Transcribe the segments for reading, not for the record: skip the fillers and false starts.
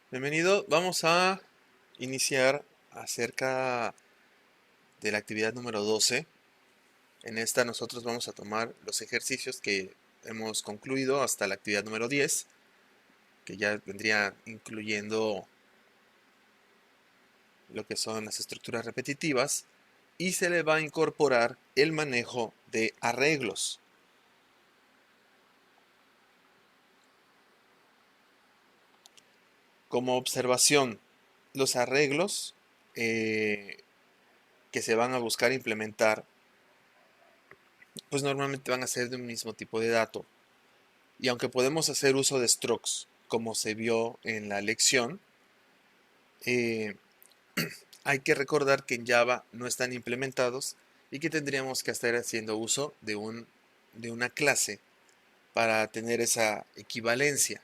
Bienvenido, vamos a iniciar acerca de la actividad número 12. En esta nosotros vamos a tomar los ejercicios que hemos concluido hasta la actividad número 10, que ya vendría incluyendo lo que son las estructuras repetitivas, y se le va a incorporar el manejo de arreglos. Como observación, los arreglos que se van a buscar implementar pues normalmente van a ser de un mismo tipo de dato. Y aunque podemos hacer uso de strokes, como se vio en la lección, eh, hay que recordar que en Java no están implementados y que tendríamos que estar haciendo uso de una clase para tener esa equivalencia.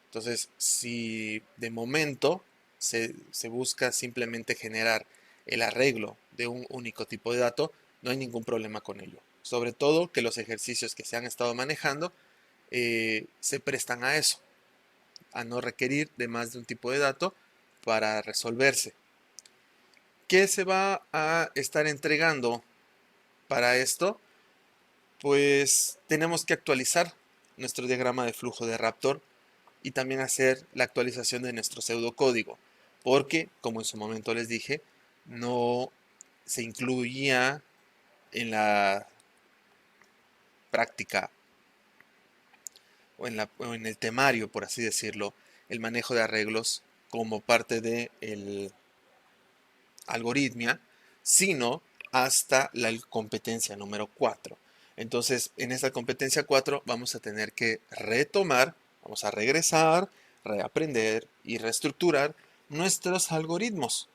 Entonces, si de momento se busca simplemente generar el arreglo de un único tipo de dato, no hay ningún problema con ello. Sobre todo que los ejercicios que se han estado manejando se prestan a eso, a no requerir de más de un tipo de dato para resolverse. ¿Qué se va a estar entregando para esto? Pues tenemos que actualizar nuestro diagrama de flujo de Raptor y también hacer la actualización de nuestro pseudocódigo, porque, como en su momento les dije, no se incluía en la práctica o en el temario, por así decirlo, el manejo de arreglos como parte del algoritmia, sino hasta la competencia número 4. Entonces, en esta competencia 4 vamos a tener que retomar, vamos a regresar, reaprender y reestructurar nuestros algoritmos.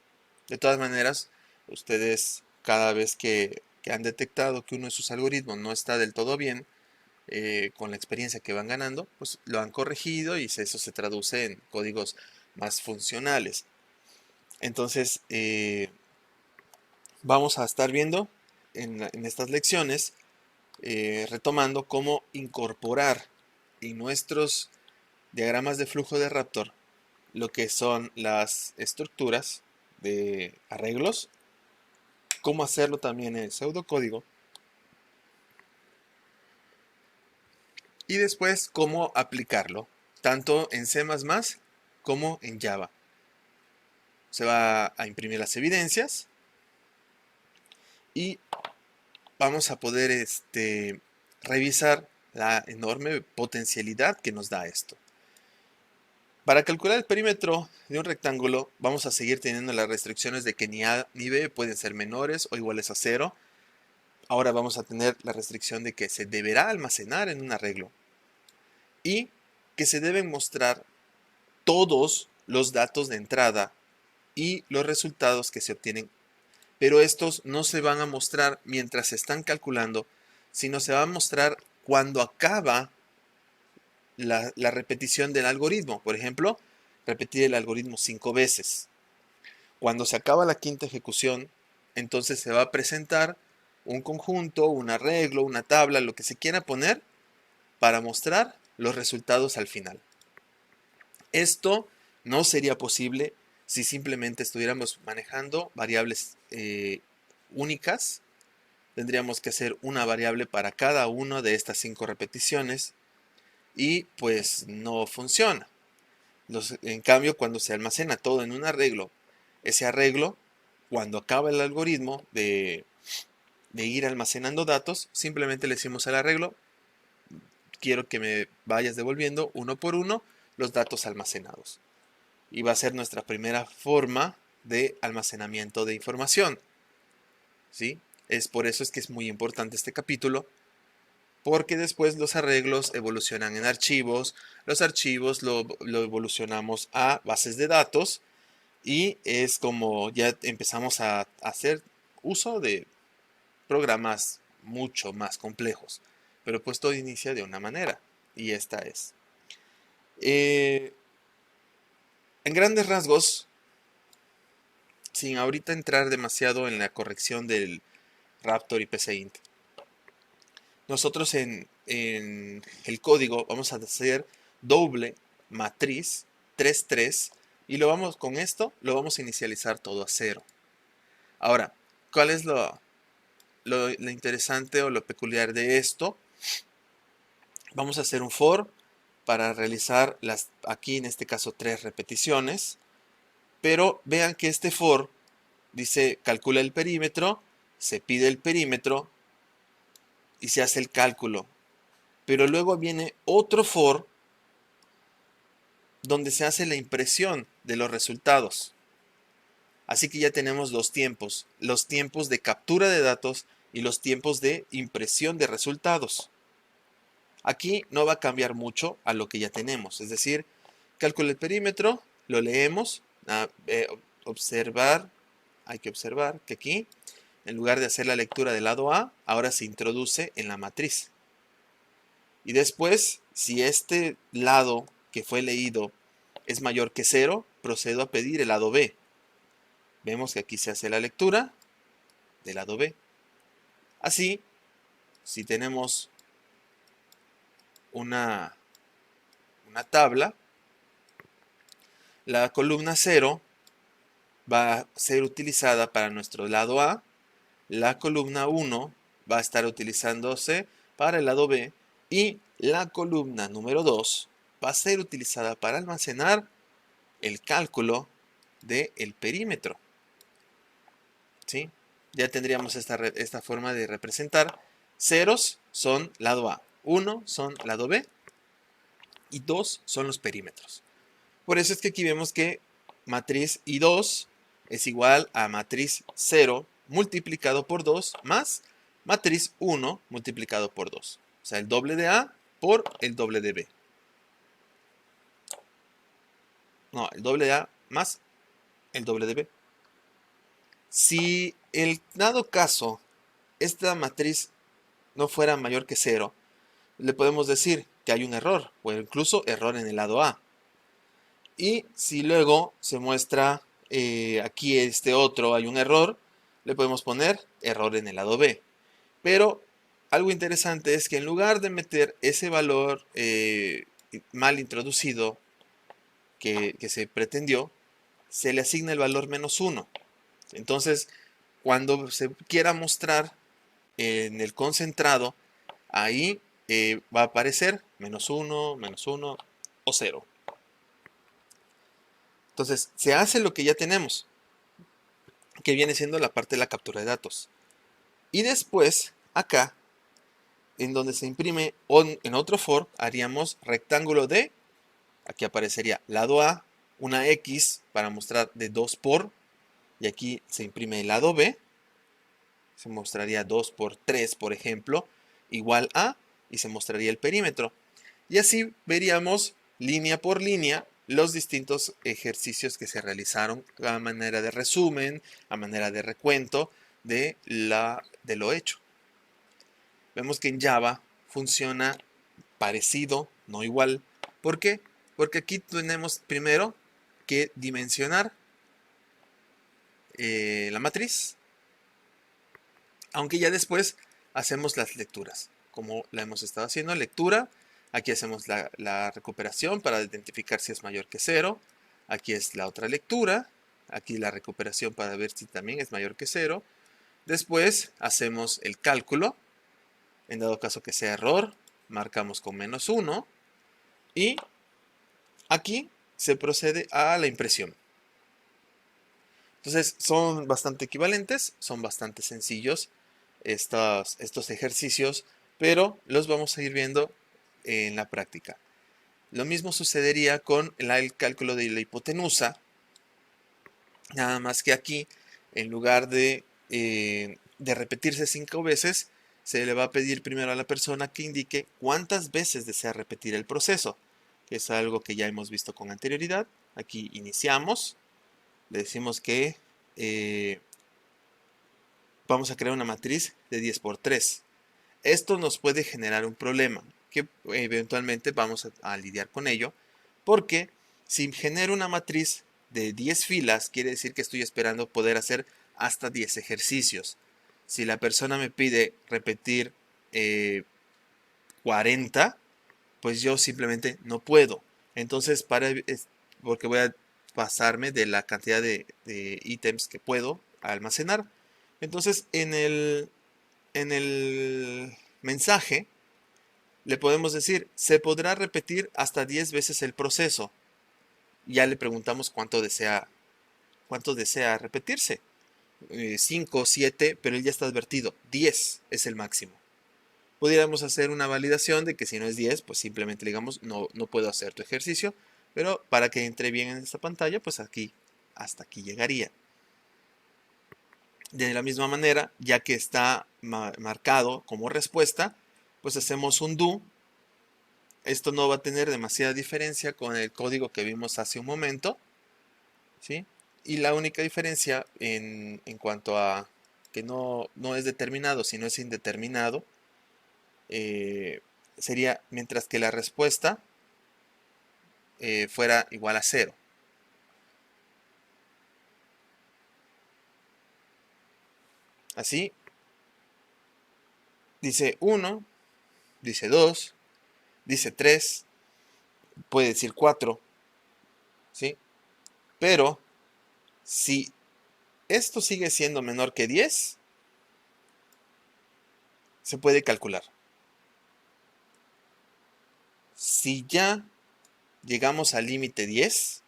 De todas maneras, ustedes cada vez que han detectado que uno de sus algoritmos no está del todo bien, con la experiencia que van ganando, pues lo han corregido y eso se traduce en códigos más funcionales. Entonces, vamos a estar viendo en estas lecciones, retomando cómo incorporar en nuestros diagramas de flujo de Raptor lo que son las estructuras de arreglos, cómo hacerlo también en el pseudocódigo y después cómo aplicarlo, tanto en C++ como en Java. Se va a imprimir las evidencias y vamos a poder revisar la enorme potencialidad que nos da esto. Para calcular el perímetro de un rectángulo vamos a seguir teniendo las restricciones de que ni A ni B pueden ser menores o iguales a 0. Ahora vamos a tener la restricción de que se deberá almacenar en un arreglo y que se deben mostrar todos los datos de entrada y los resultados que se obtienen, pero estos no se van a mostrar mientras se están calculando, sino se va a mostrar cuando acaba la repetición del algoritmo. Por ejemplo, repetir el algoritmo 5 veces. Cuando se acaba la quinta ejecución, entonces se va a presentar un conjunto, un arreglo, una tabla, lo que se quiera poner para mostrar los resultados al final. Esto no sería posible si simplemente estuviéramos manejando variables únicas. Tendríamos que hacer una variable para cada una de estas 5 repeticiones y pues no funciona. En cambio, cuando se almacena todo en un arreglo, ese arreglo, cuando acaba el algoritmo de ir almacenando datos, simplemente le decimos al arreglo, quiero que me vayas devolviendo uno por uno los datos almacenados. Y va a ser nuestra primera forma de almacenamiento de información. ¿Sí? Es por eso es que es muy importante este capítulo, porque después los arreglos evolucionan en archivos, los archivos lo evolucionamos a bases de datos y es como ya empezamos a hacer uso de programas mucho más complejos, pero pues todo inicia de una manera y esta es. Eh, en grandes rasgos, sin ahorita entrar demasiado en la corrección del Raptor y PCInt, nosotros en el código vamos a hacer doble matriz 3, 3. Y con esto lo vamos a inicializar todo a 0. Ahora, ¿cuál es lo interesante o lo peculiar de esto? Vamos a hacer un for para realizar aquí en este caso 3 repeticiones. Pero vean que este for dice calcula el perímetro, se pide el perímetro y se hace el cálculo. Pero luego viene otro for donde se hace la impresión de los resultados. Así que ya tenemos los tiempos de captura de datos y los tiempos de impresión de resultados. Aquí no va a cambiar mucho a lo que ya tenemos, es decir, calcula el perímetro, lo leemos, hay que observar que aquí, en lugar de hacer la lectura del lado A, ahora se introduce en la matriz. Y después, si este lado que fue leído es mayor que 0, procedo a pedir el lado B. Vemos que aquí se hace la lectura del lado B. Así, si tenemos una tabla, la columna 0 va a ser utilizada para nuestro lado A, la columna 1 va a estar utilizándose para el lado B y la columna número 2 va a ser utilizada para almacenar el cálculo del perímetro. ¿Sí? Ya tendríamos esta forma de representar. Ceros son lado A, 1 son lado B y 2 son los perímetros. Por eso es que aquí vemos que matriz I2 es igual a matriz 0 multiplicado por 2 más matriz 1 multiplicado por 2. O sea, el doble de A por el doble de B. No, el doble de A más el doble de B. Si en dado caso esta matriz no fuera mayor que 0, le podemos decir que hay un error o incluso error en el lado A. Y si luego se muestra aquí este otro, hay un error, le podemos poner error en el lado B. Pero algo interesante es que en lugar de meter ese valor mal introducido que se pretendió, se le asigna el valor -1. Entonces, cuando se quiera mostrar en el concentrado, ahí va a aparecer -1, -1 o 0. Entonces, se hace lo que ya tenemos, que viene siendo la parte de la captura de datos. Y después, acá, en donde se imprime en otro for, haríamos rectángulo de, aquí aparecería lado A, una X para mostrar de 2 por, y aquí se imprime el lado B, se mostraría 2 por 3, por ejemplo, igual a, y se mostraría el perímetro. Y así veríamos línea por línea los distintos ejercicios que se realizaron a manera de resumen, a manera de recuento de lo hecho. Vemos que en Java funciona parecido, no igual. ¿Por qué? Porque aquí tenemos primero que dimensionar la matriz, aunque ya después hacemos las lecturas, como la hemos estado haciendo, lectura. Aquí hacemos la recuperación para identificar si es mayor que 0. Aquí es la otra lectura. Aquí la recuperación para ver si también es mayor que 0. Después hacemos el cálculo. En dado caso que sea error, marcamos con -1. Y aquí se procede a la impresión. Entonces son bastante equivalentes, son bastante sencillos estos ejercicios, pero los vamos a ir viendo en la práctica. Lo mismo sucedería con el cálculo de la hipotenusa, nada más que aquí, en lugar de repetirse 5 veces, se le va a pedir primero a la persona que indique cuántas veces desea repetir el proceso, que es algo que ya hemos visto con anterioridad. Aquí iniciamos, le decimos que vamos a crear una matriz de 10 por 3. Esto nos puede generar un problema, que eventualmente vamos a lidiar con ello, porque si genero una matriz de 10 filas, quiere decir que estoy esperando poder hacer hasta 10 ejercicios. Si la persona me pide repetir 40, pues yo simplemente no puedo. Entonces, para porque voy a pasarme de la cantidad de ítems que puedo almacenar. Entonces, en el mensaje le podemos decir, se podrá repetir hasta 10 veces el proceso. Ya le preguntamos cuánto desea repetirse. 5, 7, pero él ya está advertido. 10 es el máximo. Pudiéramos hacer una validación de que si no es 10, pues simplemente le digamos, no puedo hacer tu ejercicio. Pero para que entre bien en esta pantalla, pues aquí, hasta aquí llegaría. De la misma manera, ya que está marcado como respuesta, pues hacemos un do. Esto no va a tener demasiada diferencia con el código que vimos hace un momento, ¿sí? Y la única diferencia en cuanto a que no es determinado, sino es indeterminado, sería mientras que la respuesta fuera igual a 0. Así, dice 1, dice 2, dice 3, puede decir 4, ¿sí? Pero si esto sigue siendo menor que 10, se puede calcular. Si ya llegamos al límite 10,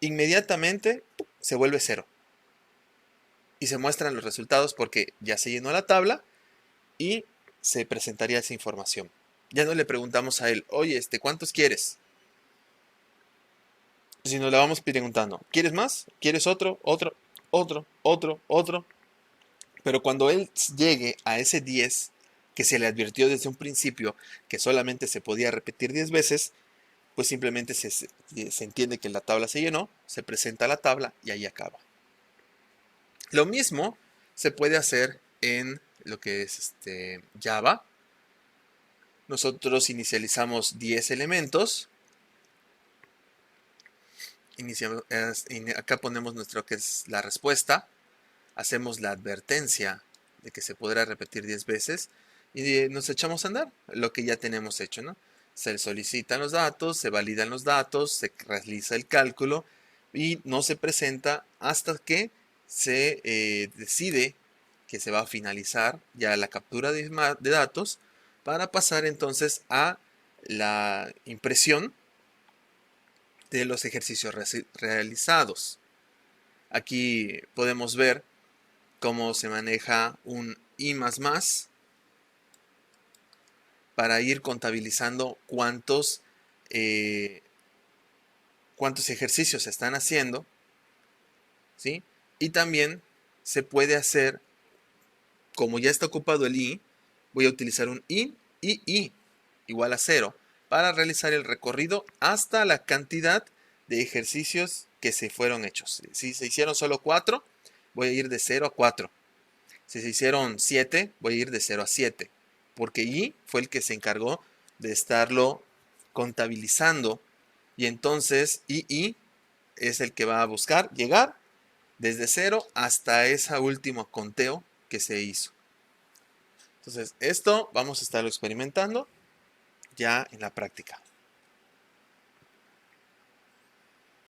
inmediatamente se vuelve 0. Y se muestran los resultados porque ya se llenó la tabla y se presentaría esa información. Ya no le preguntamos a él, oye, ¿cuántos quieres? Sino le vamos preguntando, ¿quieres más? ¿Quieres otro? Otro, otro, otro, otro. Pero cuando él llegue a ese 10, que se le advirtió desde un principio que solamente se podía repetir 10 veces, pues simplemente se entiende que la tabla se llenó, se presenta la tabla y ahí acaba. Lo mismo se puede hacer en lo que es Java. Nosotros inicializamos 10 elementos. Acá ponemos nuestro que es la respuesta. Hacemos la advertencia de que se podrá repetir 10 veces y nos echamos a andar lo que ya tenemos hecho, ¿no? Se solicitan los datos, se validan los datos, se realiza el cálculo y no se presenta hasta que se decide que se va a finalizar ya la captura de datos para pasar entonces a la impresión de los ejercicios realizados. Aquí podemos ver cómo se maneja un I++ para ir contabilizando cuántos ejercicios se están haciendo, ¿sí? Y también se puede hacer, como ya está ocupado el I, voy a utilizar un I igual a 0 para realizar el recorrido hasta la cantidad de ejercicios que se fueron hechos. Si se hicieron solo 4, voy a ir de 0 a 4. Si se hicieron 7, voy a ir de 0 a 7. Porque I fue el que se encargó de estarlo contabilizando. Y entonces II es el que va a buscar llegar desde 0 hasta ese último conteo que se hizo. Entonces, esto vamos a estarlo experimentando ya en la práctica.